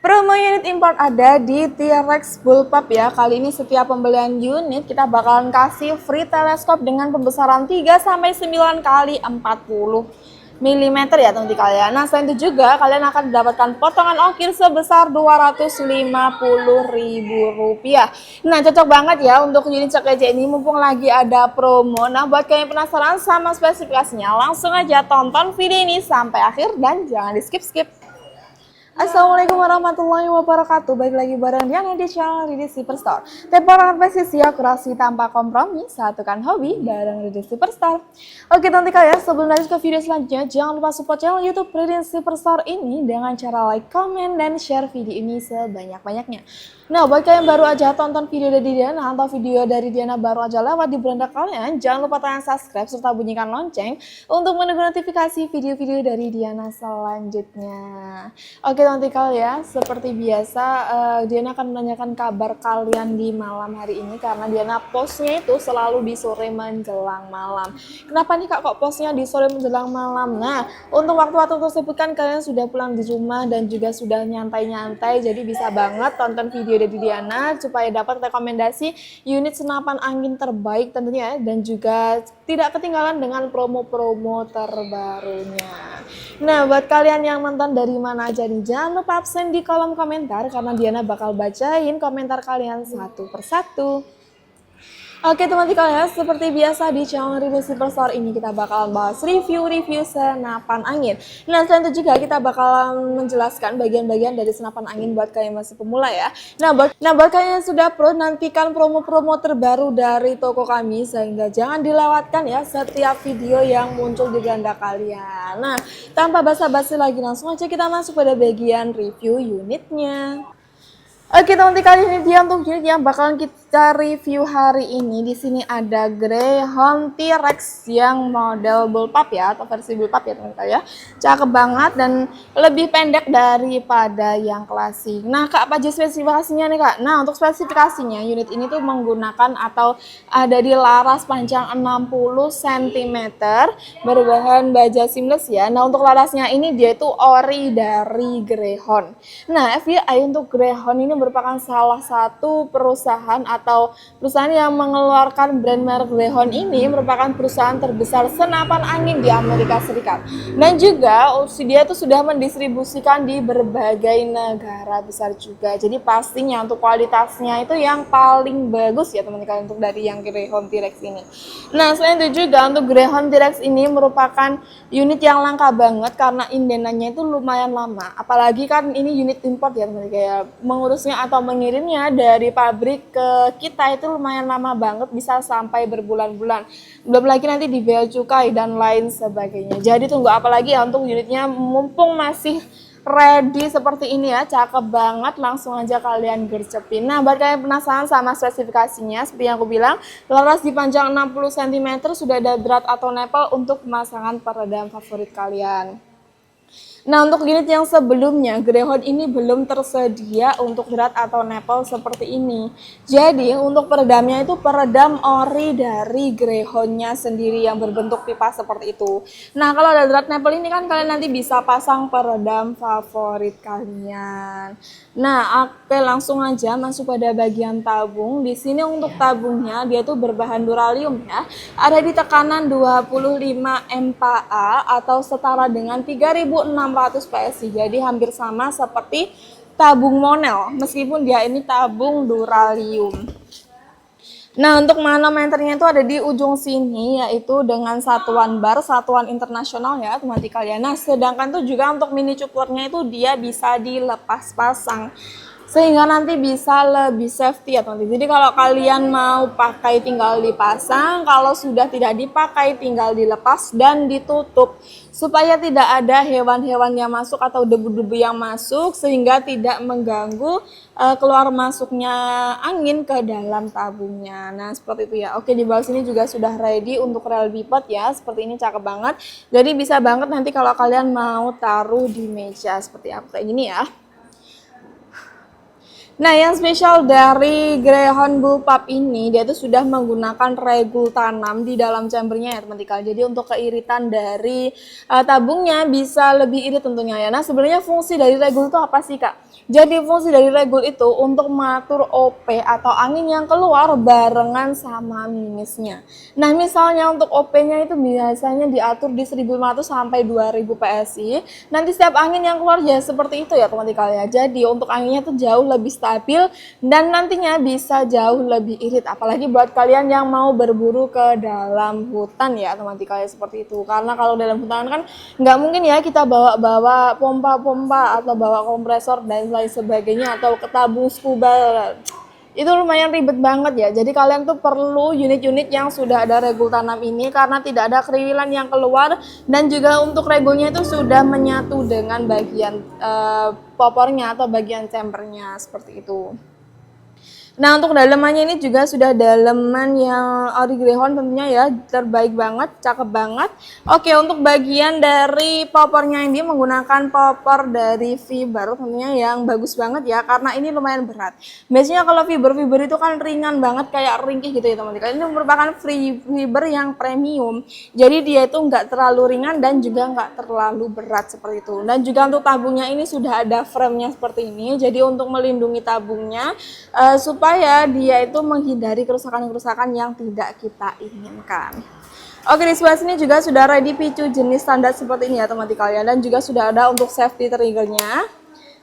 Promo unit import ada di T-Rex Bullpup ya. Kali ini setiap pembelian unit kita bakalan kasih free teleskop dengan pembesaran 3-9 kali 40 mm ya teman-teman kalian. Nah selain itu juga kalian akan mendapatkan potongan ongkir sebesar Rp250.000. Nah cocok banget ya untuk unit sekece ini mumpung lagi ada promo. Nah buat kalian penasaran sama spesifikasinya langsung aja tonton video ini sampai akhir dan jangan di skip-skip. Assalamualaikum warahmatullahi wabarakatuh. Balik lagi bareng Diana di channel Ridi Superstore. Temporan presisi akurasi tanpa kompromi, satukan hobi bareng Ridi Superstore. Oke nanti kalian sebelum lanjut ke video selanjutnya, jangan lupa support channel YouTube Ridi Superstore ini dengan cara like, comment, dan share video ini sebanyak-banyaknya. Nah buat kalian baru aja tonton video dari Diana atau video dari Diana baru aja lewat di beranda kalian, jangan lupa tekan subscribe serta bunyikan lonceng untuk menunggu notifikasi video-video dari Diana selanjutnya. Oke nanti kalian seperti biasa Diana akan menanyakan kabar kalian di malam hari ini karena Diana postnya itu selalu di sore menjelang malam. Kenapa nih kak kok postnya di sore menjelang malam? Nah untuk waktu-waktu tersebut kan kalian sudah pulang di rumah dan juga sudah nyantai-nyantai, jadi bisa banget tonton video dari Diana supaya dapat rekomendasi unit senapan angin terbaik tentunya dan juga tidak ketinggalan dengan promo-promo terbarunya. Nah buat kalian yang nonton dari mana aja nih, jangan lupa absen di kolom komentar karena Diana bakal bacain komentar kalian satu persatu. Oke teman-teman kalian, seperti biasa di channel Ridi Superstore ini kita bakal bahas review senapan angin. Nah selain itu juga kita bakal menjelaskan bagian-bagian dari senapan angin buat kalian masih pemula ya. Nah buat kalian yang sudah pro, nantikan promo-promo terbaru dari toko kami sehingga jangan dilewatkan ya setiap video yang muncul di beranda kalian. Nah tanpa basa-basi lagi langsung aja kita masuk pada bagian review unitnya. Oke teman-teman kali ini dia untuk unit yang bakalan kita review hari ini. Di sini ada Greyhound T-Rex yang model bullpup ya atau versi bullpup ya teman-teman ya. Cakep banget dan lebih pendek daripada yang klasik. Nah kak apa aja spesifikasinya nih kak? Nah untuk spesifikasinya unit ini tuh menggunakan atau ada di laras panjang 60 cm berbahan baja seamless ya. Nah untuk larasnya ini dia itu ori dari Greyhound. Nah FYI untuk Greyhound ini merupakan salah satu perusahaan atau perusahaan yang mengeluarkan brand merek Greyhound ini merupakan perusahaan terbesar senapan angin di Amerika Serikat dan juga dia itu sudah mendistribusikan di berbagai negara besar juga, jadi pastinya untuk kualitasnya itu yang paling bagus ya teman-teman untuk dari yang Greyhound T-Rex ini. Nah selain itu juga untuk Greyhound T-Rex ini merupakan unit yang langka banget karena indenannya itu lumayan lama, apalagi kan ini unit import ya teman-teman, kayak mengurus atau mengirimnya dari pabrik ke kita itu lumayan lama banget, bisa sampai berbulan-bulan, belum lagi nanti di bea cukai dan lain sebagainya. Jadi tunggu apa lagi ya untuk unitnya mumpung masih ready seperti ini ya, cakep banget, langsung aja kalian gercepin. Nah buat kalian penasaran sama spesifikasinya, seperti yang aku bilang, laras di panjang 60 cm, sudah ada drat atau nepel untuk pemasangan peredam favorit kalian. Nah untuk unit yang sebelumnya Greyhound ini belum tersedia untuk drat atau nepel seperti ini. Jadi untuk peredamnya itu peredam ori dari Greyhoundnya sendiri yang berbentuk pipa seperti itu. Nah kalau ada drat nepel ini kan kalian nanti bisa pasang peredam favorit kalian. Nah oke langsung aja masuk pada bagian tabung. Di sini untuk tabungnya dia tuh berbahan duralium ya. Ada di tekanan 25 MPa atau setara dengan 3600 PSI, jadi hampir sama seperti tabung Monel meskipun dia ini tabung duralium. Nah untuk manometernya itu ada di ujung sini yaitu dengan satuan bar, satuan internasional ya teman-teman kalian. Nah sedangkan tuh juga untuk mini cuplernya itu dia bisa dilepas pasang sehingga nanti bisa lebih safety ya teman-teman. Jadi kalau kalian mau pakai tinggal dipasang, kalau sudah tidak dipakai tinggal dilepas dan ditutup supaya tidak ada hewan-hewan yang masuk atau debu-debu yang masuk sehingga tidak mengganggu keluar masuknya angin ke dalam tabungnya. Nah seperti itu ya. Oke di bawah sini juga sudah ready untuk rel bipod ya, seperti ini cakep banget. Jadi bisa banget nanti kalau kalian mau taruh di meja seperti aku kayak gini ya. Nah, yang spesial dari Greyhound Bullpup ini, dia itu sudah menggunakan regul tanam di dalam chambernya ya teman-teman. Jadi untuk keiritan dari tabungnya bisa lebih irit tentunya ya. Nah, sebenarnya fungsi dari regul itu apa sih Kak? Jadi fungsi dari regul itu untuk mengatur OP atau angin yang keluar barengan sama minusnya. Nah, misalnya untuk OP-nya itu biasanya diatur di 1500 sampai 2000 PSI. Nanti setiap angin yang keluar ya seperti itu ya teman-teman ya. Jadi untuk anginnya itu jauh lebih stabil dan nantinya bisa jauh lebih irit. Apalagi buat kalian yang mau berburu ke dalam hutan ya teman-teman ya seperti itu. Karena kalau dalam hutan kan nggak mungkin ya kita bawa pompa-pompa atau bawa kompresor dan lain sebagainya atau ketabung scuba, itu lumayan ribet banget ya. Jadi kalian tuh perlu unit-unit yang sudah ada regul tanam ini karena tidak ada keriwilan yang keluar dan juga untuk regulnya itu sudah menyatu dengan bagian popornya atau bagian chambernya seperti itu. Nah, untuk dalemannya ini juga sudah daleman yang ori Greyhound tentunya ya, terbaik banget, cakep banget. Oke, untuk bagian dari popornya ini menggunakan popor dari fiber tentunya yang bagus banget ya, karena ini lumayan berat. Biasanya kalau fiber itu kan ringan banget kayak ringkih gitu ya teman-teman. Ini merupakan fiber yang premium, jadi dia itu nggak terlalu ringan dan juga nggak terlalu berat seperti itu. Dan juga untuk tabungnya ini sudah ada frame-nya seperti ini, jadi untuk melindungi tabungnya supaya dia itu menghindari kerusakan-kerusakan yang tidak kita inginkan. Oke, di sebelah sini juga sudah ready picu jenis standar seperti ini ya teman-teman kalian, dan juga sudah ada untuk safety triggernya.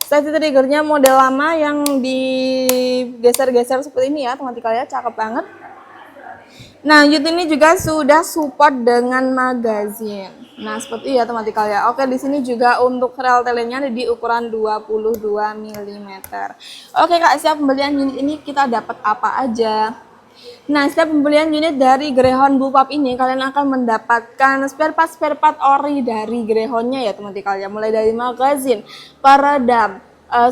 Safety triggernya model lama yang digeser-geser seperti ini ya teman-teman kalian, cakep banget. Nah, unit ini juga sudah support dengan magazine. Nah, seperti ya teman-teman kalian. Oke, di sini juga untuk rel telenya di ukuran 22 mm. Oke Kak, siap pembelian unit ini kita dapat apa aja? Nah, setiap pembelian unit dari Greyhound Bullpup ini kalian akan mendapatkan spare part ori dari Greyhoundnya ya teman-teman kalian. Mulai dari magazine, peredam,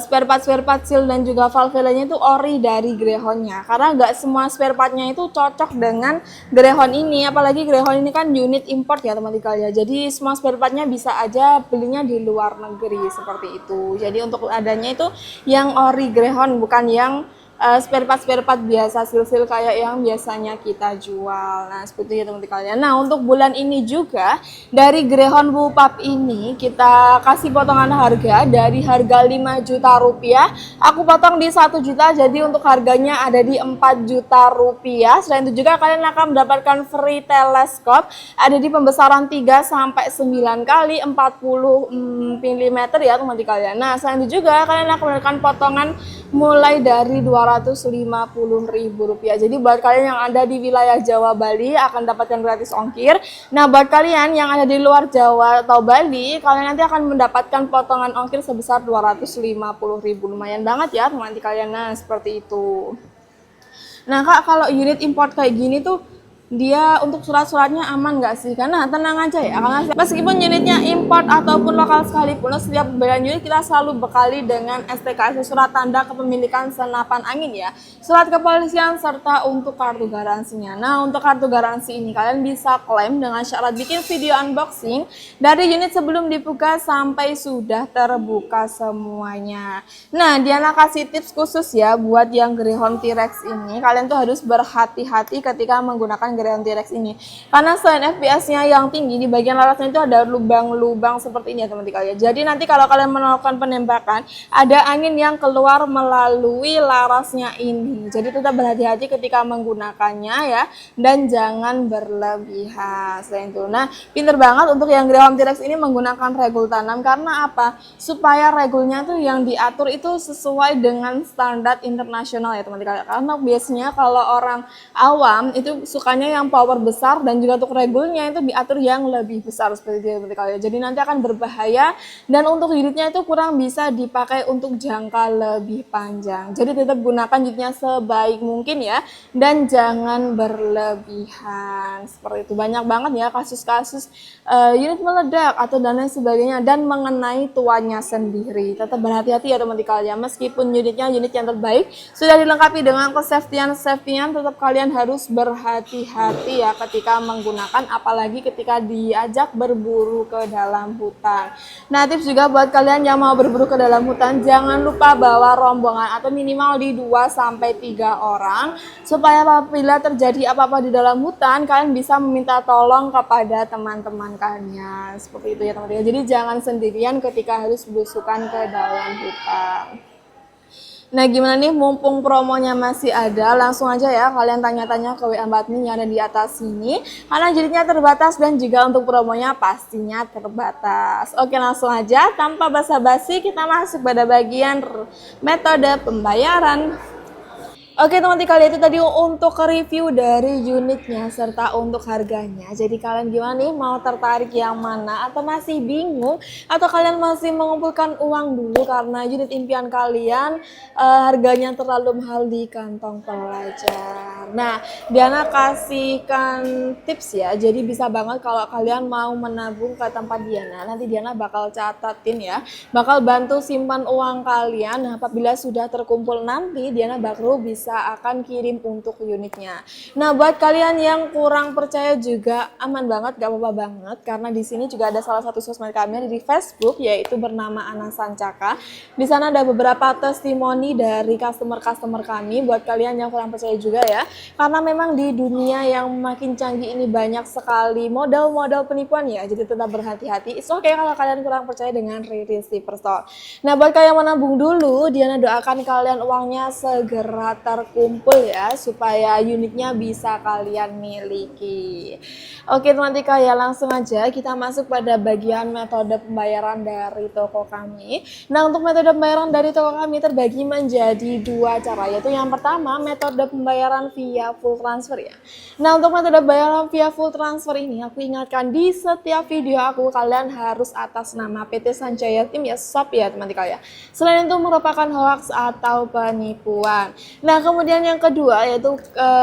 spare part seal dan juga valve-nya itu ori dari Greyhoundnya, karena nggak semua spare partnya itu cocok dengan Greyhound ini, apalagi Greyhound ini kan unit import ya teman-teman kalian. Jadi semua spare partnya bisa aja belinya di luar negeri seperti itu. Jadi untuk adanya itu yang ori Greyhound, bukan yang spare part biasa sil-sil kayak yang biasanya kita jual. Nah, seperti itu teman-teman kalian. Nah, untuk bulan ini juga dari Greyhound Bullpup ini kita kasih potongan harga dari harga 5 juta rupiah. Aku potong di 1 juta, jadi untuk harganya ada di 4 juta rupiah. Selain itu juga kalian akan mendapatkan free teleskop ada di pembesaran 3 sampai 9 kali 40 mm ya teman-teman kalian. Nah, selain itu juga kalian akan mendapatkan potongan mulai dari 250.000 rupiah. Jadi buat kalian yang ada di wilayah Jawa Bali akan dapatkan gratis ongkir. Nah, buat kalian yang ada di luar Jawa atau Bali, kalian nanti akan mendapatkan potongan ongkir sebesar 250.000. Lumayan banget ya teman-teman kalian. Nah, seperti itu. Nah Kak, kalau unit import kayak gini tuh dia untuk surat-suratnya aman nggak sih? Karena tenang aja ya, karena meskipun unitnya import ataupun lokal sekalipun, setiap pembelian unit kita selalu bekali dengan STKS, surat tanda kepemilikan senapan angin ya, surat kepolisian serta untuk kartu garansinya. Nah, untuk kartu garansi ini kalian bisa klaim dengan syarat bikin video unboxing dari unit sebelum dibuka sampai sudah terbuka semuanya. Nah, Diana kasih tips khusus ya buat yang Greyhound T-Rex ini, kalian tuh harus berhati-hati ketika menggunakan Greyhound T-Rex ini, karena selain FPS-nya yang tinggi, di bagian larasnya itu ada lubang-lubang seperti ini ya teman-teman kalian. Jadi nanti kalau kalian melakukan penembakan, ada angin yang keluar melalui larasnya ini. Jadi tetap berhati-hati ketika menggunakannya ya, dan jangan berlebihan. Selain itu, nah pinter banget untuk yang Greyhound T-Rex ini menggunakan regul tanam, karena apa? Supaya regulnya tuh yang diatur itu sesuai dengan standar internasional ya teman-teman kalian. Karena biasanya kalau orang awam itu sukanya yang power besar, dan juga untuk regulnya itu diatur yang lebih besar seperti itu teman-teman kalian. Jadi nanti akan berbahaya, dan untuk unitnya itu kurang bisa dipakai untuk jangka lebih panjang. Jadi tetap gunakan unitnya sebaik mungkin ya, dan jangan berlebihan seperti itu. Banyak banget ya kasus-kasus unit meledak atau dan lain sebagainya, dan mengenai tuannya sendiri. Tetap berhati-hati ya teman-teman kalian, meskipun unitnya unit yang terbaik sudah dilengkapi dengan kesafetyan, tetap kalian harus berhati-hati berhati-hati ya ketika menggunakan, apalagi ketika diajak berburu ke dalam hutan. Nah, tips juga buat kalian yang mau berburu ke dalam hutan, jangan lupa bawa rombongan atau minimal di 2-3 orang, supaya apabila terjadi apa-apa di dalam hutan, kalian bisa meminta tolong kepada teman-teman kalian. Seperti itu ya teman-teman. Jadi jangan sendirian ketika harus belusukan ke dalam hutan. Nah, gimana nih, mumpung promonya masih ada, langsung aja ya kalian tanya-tanya ke WA admin yang ada di atas sini, karena jadinya terbatas dan juga untuk promonya pastinya terbatas. Oke, langsung aja tanpa basa-basi kita masuk pada bagian metode pembayaran. Oke teman-teman, kali itu tadi untuk review dari unitnya serta untuk harganya. Jadi kalian gimana nih, mau tertarik yang mana atau masih bingung, atau kalian masih mengumpulkan uang dulu karena unit impian kalian harganya terlalu mahal di kantong pelajar. Nah, Diana kasihkan tips ya, jadi bisa banget kalau kalian mau menabung ke tempat Diana, nanti Diana bakal catatin ya, bakal bantu simpan uang kalian. Nah, apabila sudah terkumpul nanti Diana baru bisa akan kirim untuk unitnya. Nah, buat kalian yang kurang percaya juga aman banget, gak apa-apa banget, karena di sini juga ada salah satu sosmed kami di Facebook yaitu bernama Ana Sancaka. Di sana ada beberapa testimoni dari customer kami buat kalian yang kurang percaya juga ya. Karena memang di dunia yang makin canggih ini banyak sekali model-model penipuan ya. Jadi tetap berhati-hati. It's okay kalau kalian kurang percaya dengan Riri Superstore. Nah, buat kalian yang menabung dulu, Diana doakan kalian uangnya segera terkumpul ya, supaya unitnya bisa kalian miliki. Oke teman-teman, ya langsung aja kita masuk pada bagian metode pembayaran dari toko kami. Nah, untuk metode pembayaran dari toko kami terbagi menjadi dua cara, yaitu yang pertama metode pembayaran via full transfer ya. Nah, untuk metode pembayaran via full transfer ini aku ingatkan di setiap video aku, kalian harus atas nama PT Sanjaya Tim ya, shop ya teman-teman ya. Selain itu merupakan hoax atau penipuan. Nah, kemudian yang kedua yaitu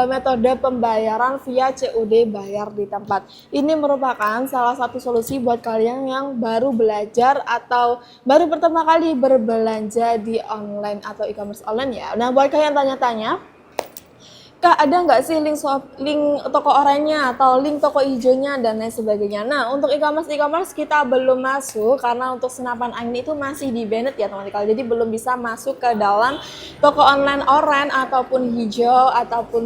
metode pembayaran via COD, bayar di tempat. Ini merupakan salah satu solusi buat kalian yang baru belajar atau baru pertama kali berbelanja di online atau e-commerce online ya. Nah, buat kalian tanya-tanya, Kak, ada nggak sih link toko oranye atau link toko hijaunya dan lain sebagainya? Nah, untuk e-commerce kita belum masuk karena untuk senapan angin itu masih di banned ya teman-teman. Jadi belum bisa masuk ke dalam toko online oranye ataupun hijau ataupun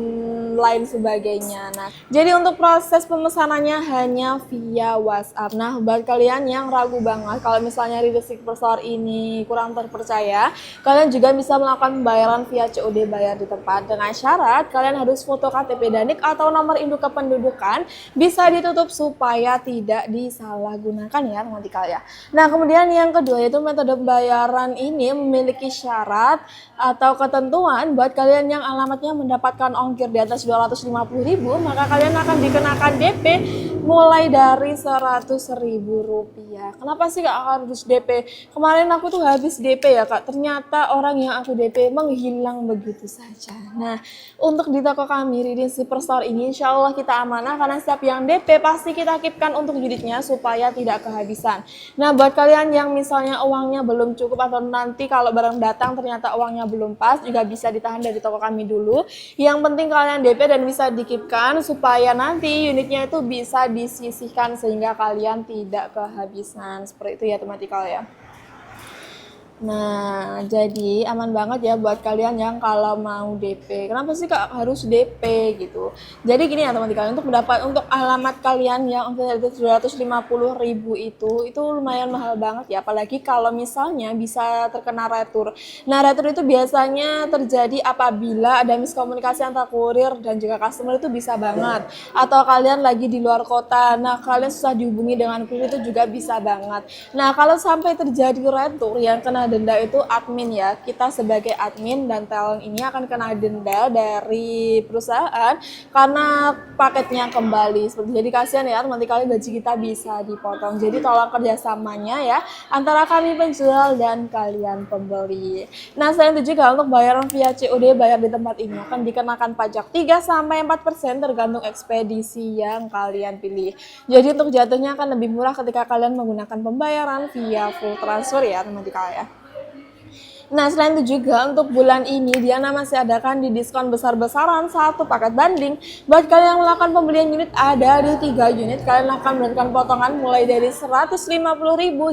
lain sebagainya. Nah, jadi untuk proses pemesanannya hanya via WhatsApp. Nah, buat kalian yang ragu banget kalau misalnya Riri Superstore ini kurang terpercaya, kalian juga bisa melakukan pembayaran via COD, bayar di tempat, dengan syarat kalian harus foto KTP Danik atau nomor induk kependudukan, bisa ditutup supaya tidak disalahgunakan ya teman-teman ya. Nah, kemudian yang kedua yaitu metode pembayaran ini memiliki syarat atau ketentuan buat kalian yang alamatnya mendapatkan ongkir di atas 250.000, maka kalian akan dikenakan DP mulai dari 100.000 rupiah. Kenapa sih Kak harus DP? Kemarin aku tuh habis DP ya Kak, ternyata orang yang aku DP menghilang begitu saja. Nah, untuk di toko kami Riri Superstore ini insya Allah kita amanah, karena setiap yang DP pasti kita keepkan untuk unitnya supaya tidak kehabisan. Nah, buat kalian yang misalnya uangnya belum cukup atau nanti kalau barang datang ternyata uangnya belum pas, juga bisa ditahan dari toko kami dulu. Yang penting kalian DP dan bisa dikeepkan supaya nanti unitnya itu bisa disisihkan sehingga kalian tidak kehabisan. Seperti itu ya teman-teman ya. Nah, jadi aman banget ya buat kalian yang kalau mau DP. Kenapa sih Kak harus DP gitu? Jadi gini ya teman-teman, untuk alamat kalian yang ongkir 250.000 itu lumayan mahal banget ya, apalagi kalau misalnya bisa terkena retur. Nah, retur itu biasanya terjadi apabila ada miskomunikasi antara kurir dan juga customer, itu bisa banget. Atau kalian lagi di luar kota, nah kalian susah dihubungi dengan kurir, itu juga bisa banget. Nah, kalau sampai terjadi retur, yang kena denda itu admin ya. Kita sebagai admin dan talent ini akan kena denda dari perusahaan karena paketnya kembali. Jadi kasihan ya teman-teman, kali gaji kita bisa dipotong. Jadi tolong kerjasamanya ya antara kami penjual dan kalian pembeli. Nah, selain itu juga untuk bayaran via COD, bayar di tempat ini akan dikenakan pajak 3-4% tergantung ekspedisi yang kalian pilih. Jadi untuk jatuhnya akan lebih murah ketika kalian menggunakan pembayaran via full transfer ya teman-teman ya. Nah, selain itu juga untuk bulan ini Diana masih adakan di diskon besar-besaran satu paket banding. Buat kalian yang melakukan pembelian unit ada di 3 unit, kalian akan mendapatkan potongan mulai dari 150.000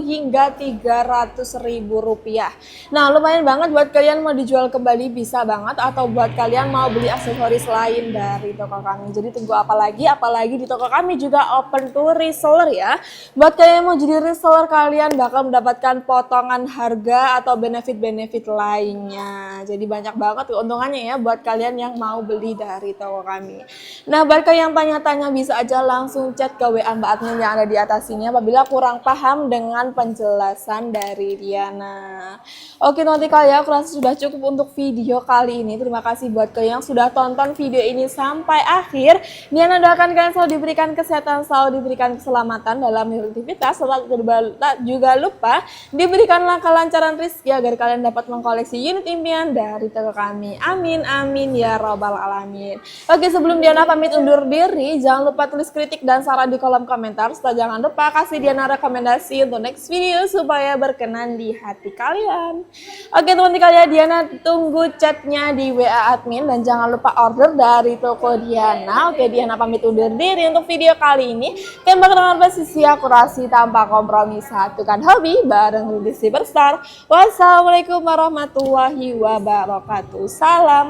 hingga 300.000 rupiah. Nah, lumayan banget buat kalian mau dijual kembali bisa banget, atau buat kalian mau beli aksesoris lain dari toko kami. Jadi tunggu apa lagi? Apalagi di toko kami juga open to reseller ya. Buat kalian yang mau jadi reseller, kalian bakal mendapatkan potongan harga atau benefit-benefit lainnya. Jadi banyak banget keuntungannya ya buat kalian yang mau beli dari toko kami. Nah, buat kalian yang tanya-tanya bisa aja langsung chat ke WA Mbak Admin yang ada di atas sini apabila kurang paham dengan penjelasan dari Diana. Oke, nanti kalian aku rasa sudah cukup untuk video kali ini. Terima kasih buat kalian yang sudah tonton video ini sampai akhir. Diana doakan kalian selalu diberikan kesehatan, selalu diberikan keselamatan dalam beraktivitas, juga lupa diberikanlah kelancaran rezeki agar kalian dapat mengkoleksi unit impian dari toko kami. Amin amin ya robbal alamin. Oke, sebelum Diana pamit undur diri, jangan lupa tulis kritik dan saran di kolom komentar, serta jangan lupa kasih Diana rekomendasi untuk next video supaya berkenan di hati kalian. Oke teman-teman kalian, Diana tunggu chatnya di WA admin dan jangan lupa order dari toko Diana. Oke, Diana pamit undur diri untuk video kali ini. Kalian bakal dengar sisi akurasi tanpa kompromi, satukan hobi bareng Ludi Superstar. Wassalamualaikum warahmatullahi wabarakatuh. Salam.